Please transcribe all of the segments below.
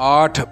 8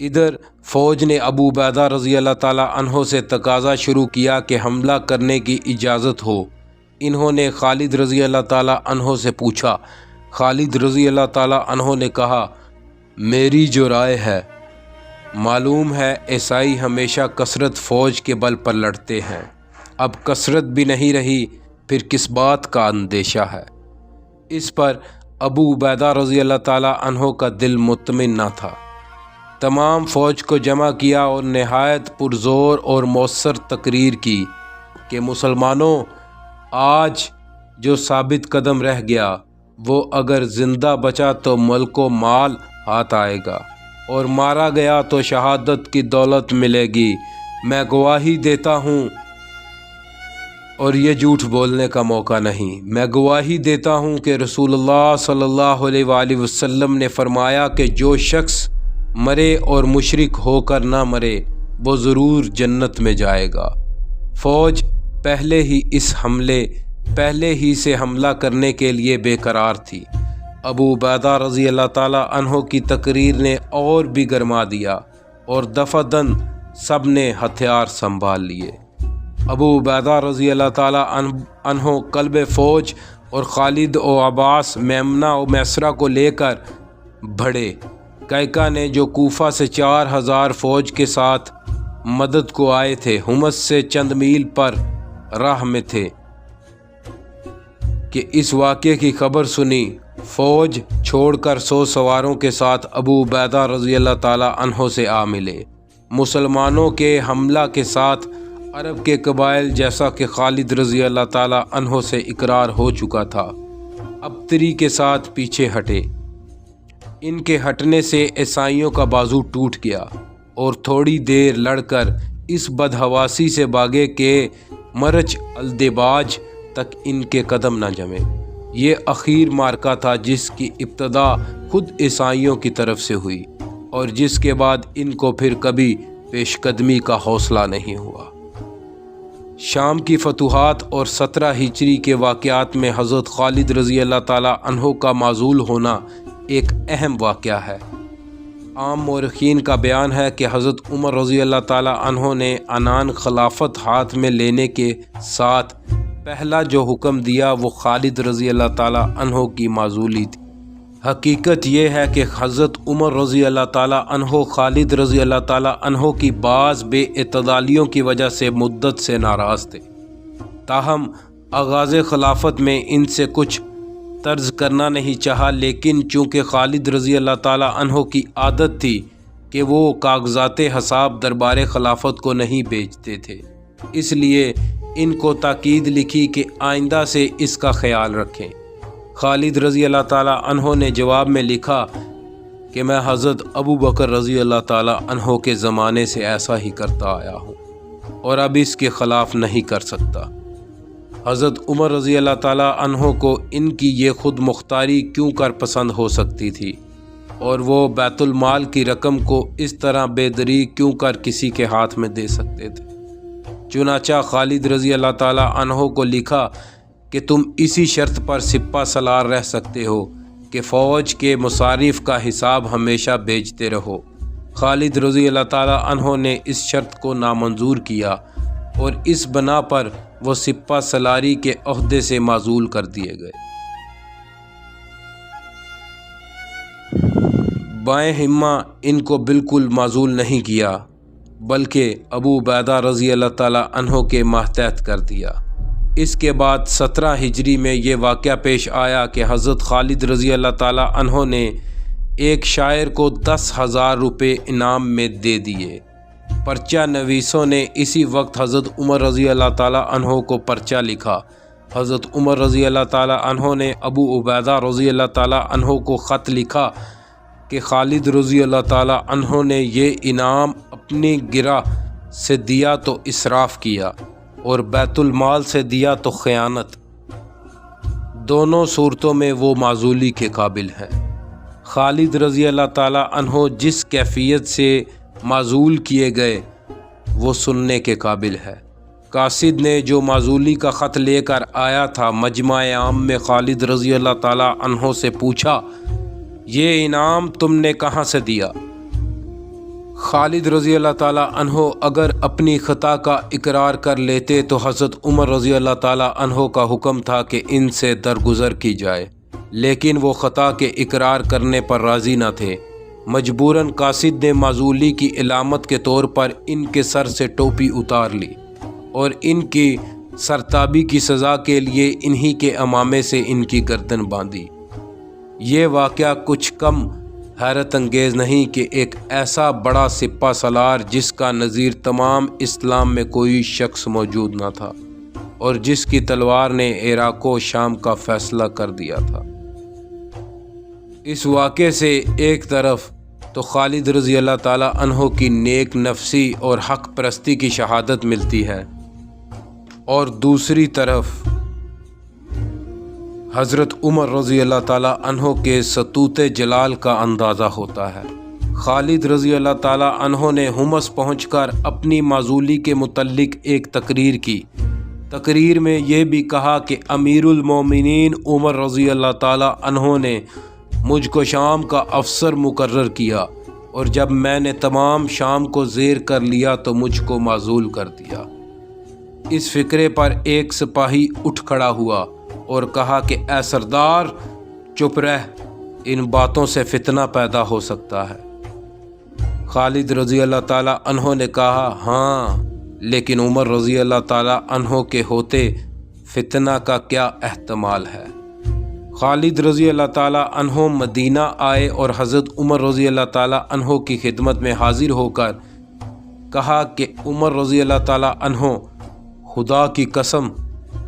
ادھر فوج نے ابو عبیدہ رضی اللہ تعالیٰ عنہ سے تقاضا شروع کیا کہ حملہ کرنے کی اجازت ہو۔ انہوں نے خالد رضی اللہ تعالیٰ عنہ سے پوچھا۔ خالد رضی اللہ تعالیٰ عنہ نے کہا، میری جو رائے ہے، معلوم ہے عیسائی ہمیشہ کثرت فوج کے بل پر لڑتے ہیں، اب کثرت بھی نہیں رہی، پھر کس بات کا اندیشہ ہے؟ اس پر ابو عبیدہ رضی اللہ تعالیٰ عنہ کا دل مطمئن نہ تھا۔ تمام فوج کو جمع کیا اور نہایت پرزور اور مؤثر تقریر کی کہ مسلمانوں، آج جو ثابت قدم رہ گیا وہ اگر زندہ بچا تو ملک و مال ہاتھ آئے گا، اور مارا گیا تو شہادت کی دولت ملے گی۔ میں گواہی دیتا ہوں، اور یہ جھوٹ بولنے کا موقع نہیں، میں گواہی دیتا ہوں کہ رسول اللہ صلی اللہ علیہ وآلہ وسلم نے فرمایا کہ جو شخص مرے اور مشرک ہو کر نہ مرے وہ ضرور جنت میں جائے گا۔ فوج پہلے ہی سے حملہ کرنے کے لیے بے قرار تھی۔ ابو عبیدہ رضی اللہ تعالیٰ عنہ کی تقریر نے اور بھی گرما دیا، اور دفعہ دن سب نے ہتھیار سنبھال لیے۔ ابو عبیدہ رضی اللہ تعالیٰ عنہ قلب فوج اور خالد و عباس، میمنہ و میسرہ کو لے کر بڑھے۔ کائکہ نے جو کوفہ سے 4000 فوج کے ساتھ مدد کو آئے تھے، حمص سے چند میل پر راہ میں تھے کہ اس واقعے کی خبر سنی۔ فوج چھوڑ کر 100 سواروں کے ساتھ ابو عبیدہ رضی اللہ تعالیٰ عنہ سے آ ملے۔ مسلمانوں کے حملہ کے ساتھ عرب کے قبائل، جیسا کہ خالد رضی اللہ تعالیٰ عنہ سے اقرار ہو چکا تھا، ابتری کے ساتھ پیچھے ہٹے۔ ان کے ہٹنے سے عیسائیوں کا بازو ٹوٹ گیا اور تھوڑی دیر لڑ کر اس بدحواسی سے بھاگے کہ مرج الدباج تک ان کے قدم نہ جمے۔ یہ اخیر مارکا تھا جس کی ابتدا خود عیسائیوں کی طرف سے ہوئی، اور جس کے بعد ان کو پھر کبھی پیش قدمی کا حوصلہ نہیں ہوا۔ شام کی فتوحات اور 17 ہجری کے واقعات میں حضرت خالد رضی اللہ تعالیٰ عنہ کا معزول ہونا ایک اہم واقعہ ہے۔ عام مورخین کا بیان ہے کہ حضرت عمر رضی اللہ تعالیٰ عنہ نے عنان خلافت ہاتھ میں لینے کے ساتھ پہلا جو حکم دیا وہ خالد رضی اللہ تعالیٰ عنہ کی معزولی تھی۔ حقیقت یہ ہے کہ حضرت عمر رضی اللہ تعالیٰ عنہ خالد رضی اللہ تعالیٰ عنہ کی بعض بے اعتدالیوں کی وجہ سے مدت سے ناراض تھے، تاہم آغاز خلافت میں ان سے کچھ طرز کرنا نہیں چاہا، لیکن چونکہ خالد رضی اللہ تعالیٰ عنہ کی عادت تھی کہ وہ کاغذات حساب دربار خلافت کو نہیں بیچتے تھے، اس لیے ان کو تاکید لکھی کہ آئندہ سے اس کا خیال رکھیں۔ خالد رضی اللہ تعالیٰ عنہ نے جواب میں لکھا کہ میں حضرت ابو بکر رضی اللہ تعالیٰ عنہ کے زمانے سے ایسا ہی کرتا آیا ہوں، اور اب اس کے خلاف نہیں کر سکتا۔ حضرت عمر رضی اللہ تعالیٰ عنہ کو ان کی یہ خود مختاری کیوں کر پسند ہو سکتی تھی، اور وہ بیت المال کی رقم کو اس طرح بے دریغ کیوں کر کسی کے ہاتھ میں دے سکتے تھے؟ چنانچہ خالد رضی اللہ تعالیٰ عنہ کو لکھا کہ تم اسی شرط پر سپہ سالار رہ سکتے ہو کہ فوج کے مصارف کا حساب ہمیشہ بھیجتے رہو۔ خالد رضی اللہ تعالیٰ عنہ نے اس شرط کو نامنظور کیا، اور اس بنا پر وہ سپہ سالاری کے عہدے سے معزول کر دیے گئے۔ بائیں ہمہ ان کو بالکل معزول نہیں کیا، بلکہ ابو عبیدہ رضی اللہ تعالیٰ عنہ کے ماتحت کر دیا۔ اس کے بعد 17 ہجری میں یہ واقعہ پیش آیا کہ حضرت خالد رضی اللہ تعالیٰ عنہ نے ایک شاعر کو 10,000 روپے انعام میں دے دیے۔ پرچہ نویسوں نے اسی وقت حضرت عمر رضی اللہ تعالیٰ عنہ کو پرچہ لکھا۔ حضرت عمر رضی اللہ تعالیٰ عنہ نے ابو عبیدہ رضی اللہ تعالیٰ عنہ کو خط لکھا کہ خالد رضی اللہ تعالیٰ عنہ نے یہ انعام اپنی گرہ سے دیا تو اسراف کیا، اور بیت المال سے دیا تو خیانت۔ دونوں صورتوں میں وہ معزولی کے قابل ہیں۔ خالد رضی اللہ تعالیٰ عنہ جس کیفیت سے معزول کیے گئے وہ سننے کے قابل ہے۔ قاصد نے جو معزولی کا خط لے کر آیا تھا، مجمع عام میں خالد رضی اللہ تعالیٰ عنہ سے پوچھا، یہ انعام تم نے کہاں سے دیا؟ خالد رضی اللہ تعالیٰ عنہ اگر اپنی خطا کا اقرار کر لیتے تو حضرت عمر رضی اللہ تعالیٰ عنہ کا حکم تھا کہ ان سے درگزر کی جائے، لیکن وہ خطا کے اقرار کرنے پر راضی نہ تھے۔ مجبوراً قاصد نے معزولی کی علامت کے طور پر ان کے سر سے ٹوپی اتار لی اور ان کی سرتابی کی سزا کے لیے انہی کے عمامے سے ان کی گردن باندھی۔ یہ واقعہ کچھ کم حیرت انگیز نہیں کہ ایک ایسا بڑا سپہ سالار جس کا نظیر تمام اسلام میں کوئی شخص موجود نہ تھا اور جس کی تلوار نے عراق و شام کا فیصلہ کر دیا تھا۔ اس واقعے سے ایک طرف تو خالد رضی اللہ تعالیٰ عنہ کی نیک نفسی اور حق پرستی کی شہادت ملتی ہے، اور دوسری طرف حضرت عمر رضی اللہ تعالیٰ عنہ کے سطوت جلال کا اندازہ ہوتا ہے۔ خالد رضی اللہ تعالیٰ عنہ نے حمص پہنچ کر اپنی معزولی کے متعلق ایک تقریر کی۔ تقریر میں یہ بھی کہا کہ امیر المومنین عمر رضی اللہ تعالیٰ عنہ نے مجھ کو شام کا افسر مقرر کیا، اور جب میں نے تمام شام کو زیر کر لیا تو مجھ کو معزول کر دیا۔ اس فکرے پر ایک سپاہی اٹھ کھڑا ہوا اور کہا کہ اے سردار چپ رہ، ان باتوں سے فتنہ پیدا ہو سکتا ہے۔ خالد رضی اللہ تعالیٰ عنہ نے کہا ہاں، لیکن عمر رضی اللہ تعالیٰ عنہ کے ہوتے فتنہ کا کیا احتمال ہے؟ خالد رضی اللہ تعالیٰ عنہ مدینہ آئے اور حضرت عمر رضی اللہ تعالیٰ عنہ کی خدمت میں حاضر ہو کر کہا کہ عمر رضی اللہ تعالیٰ عنہ، خدا کی قسم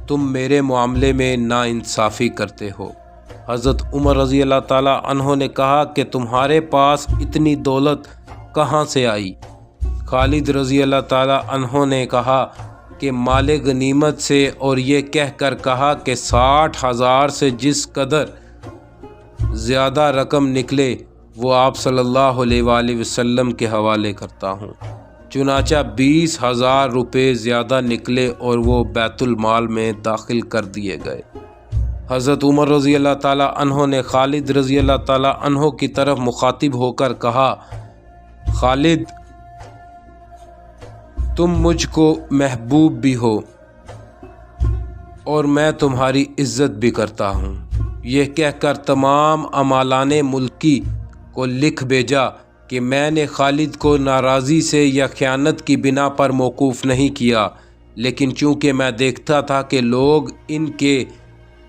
تم میرے معاملے میں ناانصافی کرتے ہو۔ حضرت عمر رضی اللہ تعالیٰ عنہ نے کہا کہ تمہارے پاس اتنی دولت کہاں سے آئی؟ خالد رضی اللہ تعالیٰ عنہ نے کہا کہ مال غنیمت سے، اور یہ کہہ کر کہا کہ 60,000 سے جس قدر زیادہ رقم نکلے وہ آپ صلی اللہ علیہ وآلہ وسلم کے حوالے کرتا ہوں۔ چنانچہ 20,000 روپے زیادہ نکلے اور وہ بیت المال میں داخل کر دیے گئے۔ حضرت عمر رضی اللہ تعالیٰ عنہ نے خالد رضی اللہ تعالیٰ عنہ کی طرف مخاطب ہو کر کہا، خالد تم مجھ کو محبوب بھی ہو اور میں تمہاری عزت بھی کرتا ہوں۔ یہ کہہ کر تمام عمالان ملکی کو لکھ بھیجا کہ میں نے خالد کو ناراضی سے یا خیانت کی بنا پر موقوف نہیں کیا، لیکن چونکہ میں دیکھتا تھا کہ لوگ ان کے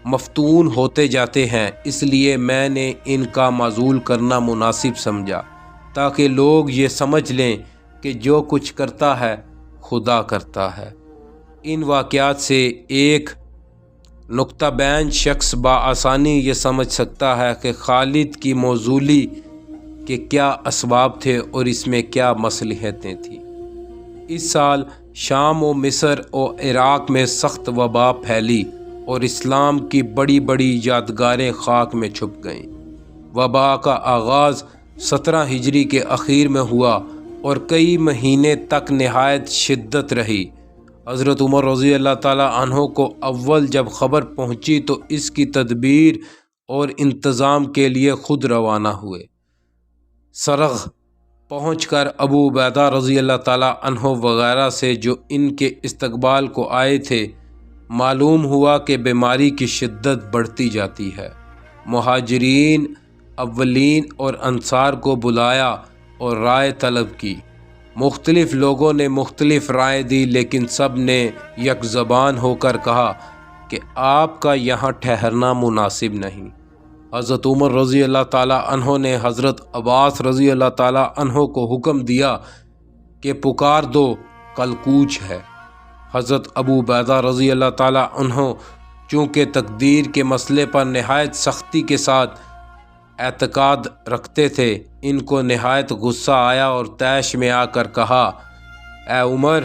مفتون ہوتے جاتے ہیں، اس لیے میں نے ان کا معزول کرنا مناسب سمجھا، تاکہ لوگ یہ سمجھ لیں کہ جو کچھ کرتا ہے خدا کرتا ہے۔ ان واقعات سے ایک نقطہ بین شخص بآسانی یہ سمجھ سکتا ہے کہ خالد کی معزولی کے کیا اسباب تھے اور اس میں کیا مصلحتیں تھیں۔ اس سال شام و مصر و عراق میں سخت وبا پھیلی اور اسلام کی بڑی بڑی یادگاریں خاک میں چھپ گئیں۔ وبا کا آغاز 17 ہجری کے اخیر میں ہوا اور کئی مہینے تک نہایت شدت رہی۔ حضرت عمر رضی اللہ تعالیٰ عنہ کو اول جب خبر پہنچی تو اس کی تدبیر اور انتظام کے لیے خود روانہ ہوئے۔ سرغ پہنچ کر ابو عبیدہ رضی اللہ تعالیٰ عنہ وغیرہ سے جو ان کے استقبال کو آئے تھے معلوم ہوا کہ بیماری کی شدت بڑھتی جاتی ہے۔ مہاجرین اولین اور انصار کو بلایا اور رائے طلب کی۔ مختلف لوگوں نے مختلف رائے دی، لیکن سب نے یک زبان ہو کر کہا کہ آپ کا یہاں ٹھہرنا مناسب نہیں۔ حضرت عمر رضی اللہ تعالیٰ عنہ نے حضرت عباس رضی اللہ تعالیٰ عنہ کو حکم دیا کہ پکار دو، کل کوچ ہے۔ حضرت ابو عبیدہ رضی اللہ تعالیٰ عنہ چونکہ تقدیر کے مسئلے پر نہایت سختی کے ساتھ اعتقاد رکھتے تھے، ان کو نہایت غصہ آیا اور طیش میں آ کر کہا، اے عمر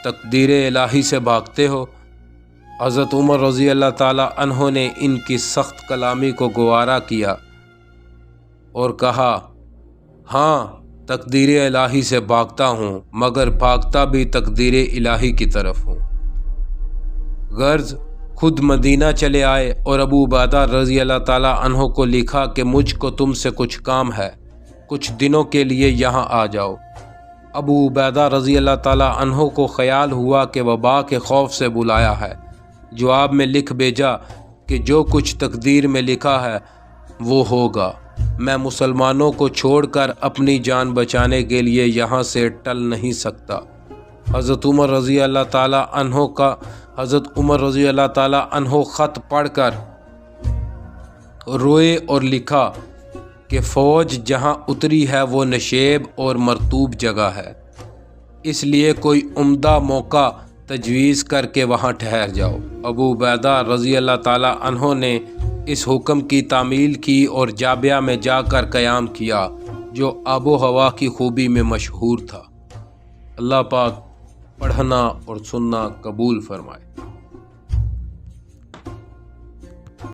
تقدیر الہی سے بھاگتے ہو؟ حضرت عمر رضی اللہ تعالیٰ عنہ نے ان کی سخت کلامی کو گوارا کیا اور کہا، ہاں تقدیر الہی سے بھاگتا ہوں، مگر بھاگتا بھی تقدیر الہی کی طرف ہوں۔ غرض خود مدینہ چلے آئے اور ابو عبیدہ رضی اللہ تعالیٰ عنہ کو لکھا کہ مجھ کو تم سے کچھ کام ہے۔ کچھ دنوں کے لیے یہاں آ جاؤ۔ ابو عبیدہ رضی اللہ تعالیٰ عنہ کو خیال ہوا کہ وبا کے خوف سے بلایا ہے۔ جواب میں لکھ بھیجا کہ جو کچھ تقدیر میں لکھا ہے وہ ہوگا، میں مسلمانوں کو چھوڑ کر اپنی جان بچانے کے لیے یہاں سے ٹل نہیں سکتا۔ حضرت عمر رضی اللہ تعالیٰ عنہ خط پڑھ کر روئے اور لکھا کہ فوج جہاں اتری ہے وہ نشیب اور مرطوب جگہ ہے، اس لیے کوئی عمدہ موقع تجویز کر کے وہاں ٹھہر جاؤ۔ ابو عبیدہ رضی اللہ تعالیٰ عنہ نے اس حکم کی تعمیل کی اور جابیہ میں جا کر قیام کیا جو آب و ہوا کی خوبی میں مشہور تھا۔ اللہ پاک پڑھنا اور سننا قبول فرمائے۔